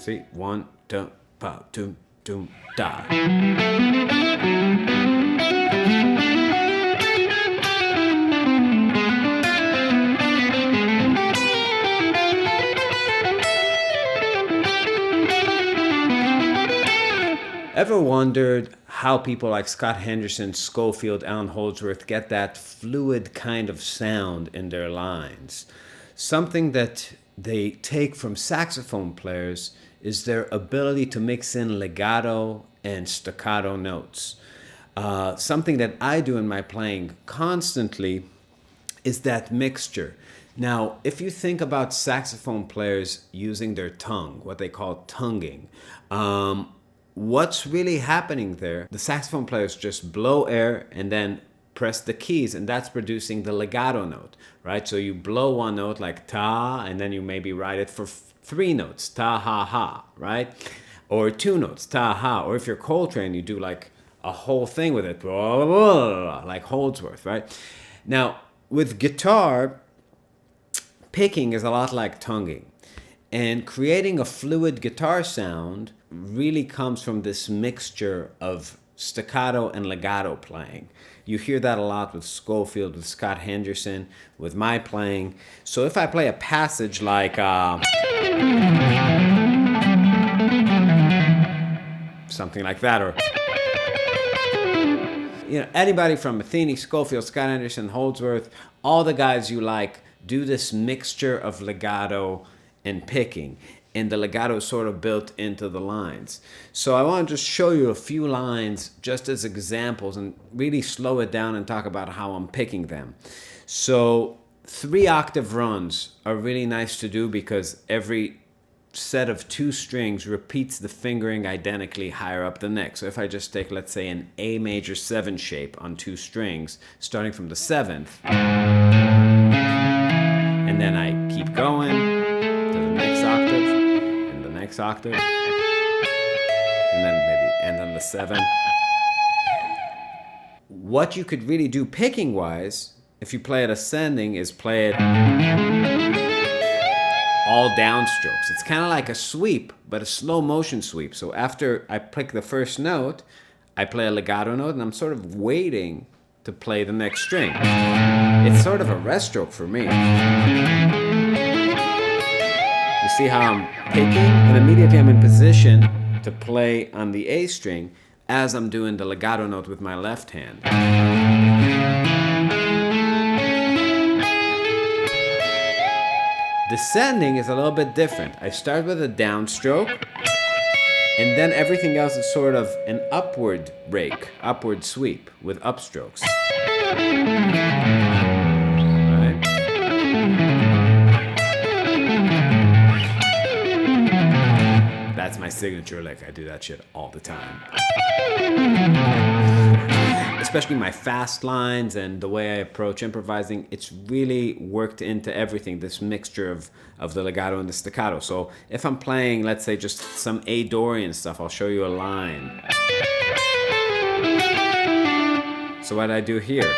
See, one, two, pa, doom, doom, da. Ever wondered how people like Scott Henderson, Schofield, Alan Holdsworth get that fluid kind of sound in their lines? Something that they take from saxophone players is their ability to mix in legato and staccato notes. Something that I do in my playing constantly is that mixture. Now, if you think about saxophone players using their tongue, what they call tonguing, what's really happening there? The saxophone players just blow air and then press the keys, and that's producing the legato note, right? So you blow one note like ta, and then you maybe write it for three notes, ta ha ha, right? Or two notes, ta ha. Or if you're Coltrane, you do like a whole thing with it, blah, blah, blah, like Holdsworth, right? Now, with guitar, picking is a lot like tonguing. And creating a fluid guitar sound really comes from this mixture of staccato and legato playing. You hear that a lot with Schofield, with Scott Henderson, with my playing. So if I play a passage like something like that, or anybody from Matheny, Schofield, Scott Henderson, Holdsworth, all the guys you like do this mixture of legato and picking, and the legato is sort of built into the lines. So I want to just show you a few lines just as examples and really slow it down and talk about how I'm picking them. So 3-octave runs are really nice to do because every set of 2 strings repeats the fingering identically higher up the neck. So if I just take, let's say, an A major 7 shape on 2 strings, starting from the 7th, and then I keep going to the next octave, and the next octave, and then maybe end on the 7. What you could really do picking wise, if you play it ascending, is play it all downstrokes. It's kind of like a sweep, but a slow motion sweep. So after I pick the first note, I play a legato note, and I'm sort of waiting to play the next string. It's sort of a rest stroke for me. You see how I'm picking, and immediately I'm in position to play on the A string as I'm doing the legato note with my left hand. Descending is a little bit different. I start with a downstroke, and then everything else is sort of an upward rake, upward sweep with upstrokes. Right? That's my signature lick. I do that shit all the time. Especially my fast lines and the way I approach improvising, it's really worked into everything, this mixture of the legato and the staccato. So if I'm playing, let's say, just some A Dorian stuff, I'll show you a line. So what I do here,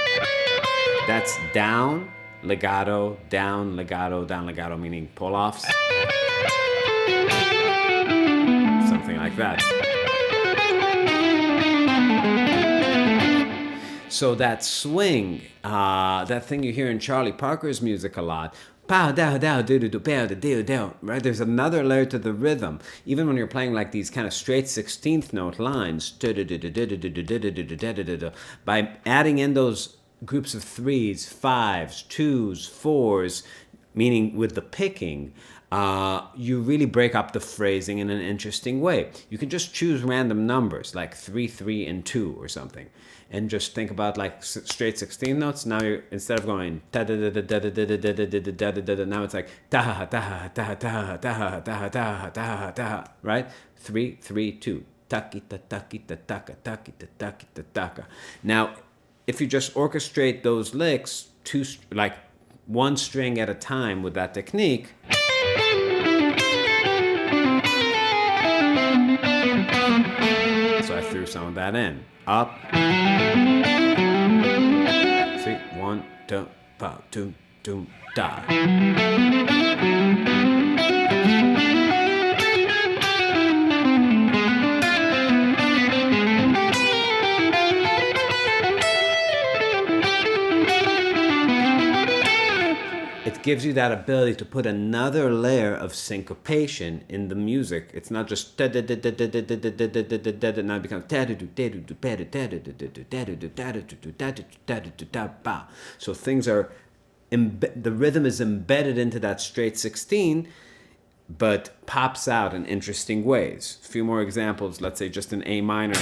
that's down, legato, down, legato, meaning pull-offs. Something like that. So that swing, that thing you hear in Charlie Parker's music a lot, pow dow dow do do do pow do do do, right? There's another layer to the rhythm. Even when you're playing like these kind of straight 16th note lines, by adding in those groups of 3s, 5s, 2s, 4s, meaning with the picking, you really break up the phrasing in an interesting way. You can just choose random numbers like 3, 3, and 2 or something, and just think about like straight 16 notes. Now you're, instead of going da da da da da da da da da da da da, now it's like da da da da da da da da da, right? 3, 3, 2. Taki ta taki ta taka taki ta taki ta taka. Now, if you just orchestrate those licks, like one string at a time with that technique. So I threw some of that in. Up. See, 1, 2, pa, 2, 2, da. it gives you that ability to put another layer of syncopation in the music. It's not just now it becomes so things are the rhythm is embedded into that straight 16, but pops out in interesting ways. A few more examples. Let's say just an A minor.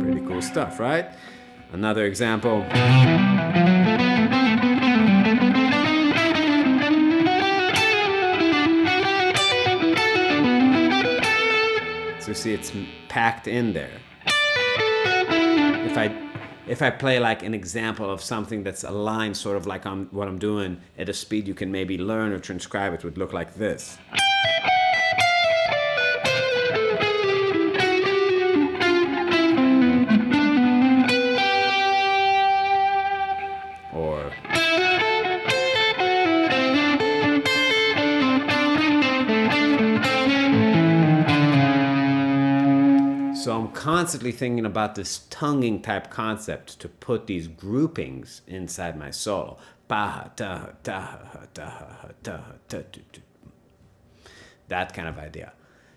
Pretty cool stuff, right? Another example. So see, it's packed in there. If I play like an example of something that's aligned sort of like on what I'm doing at a speed you can maybe learn or transcribe, it would look like this. Or so I'm constantly thinking about this tonguing type concept to put these groupings inside my solo. That kind of idea.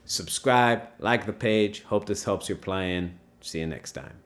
Subscribe, like the page. Hope this helps your playing. See you next time.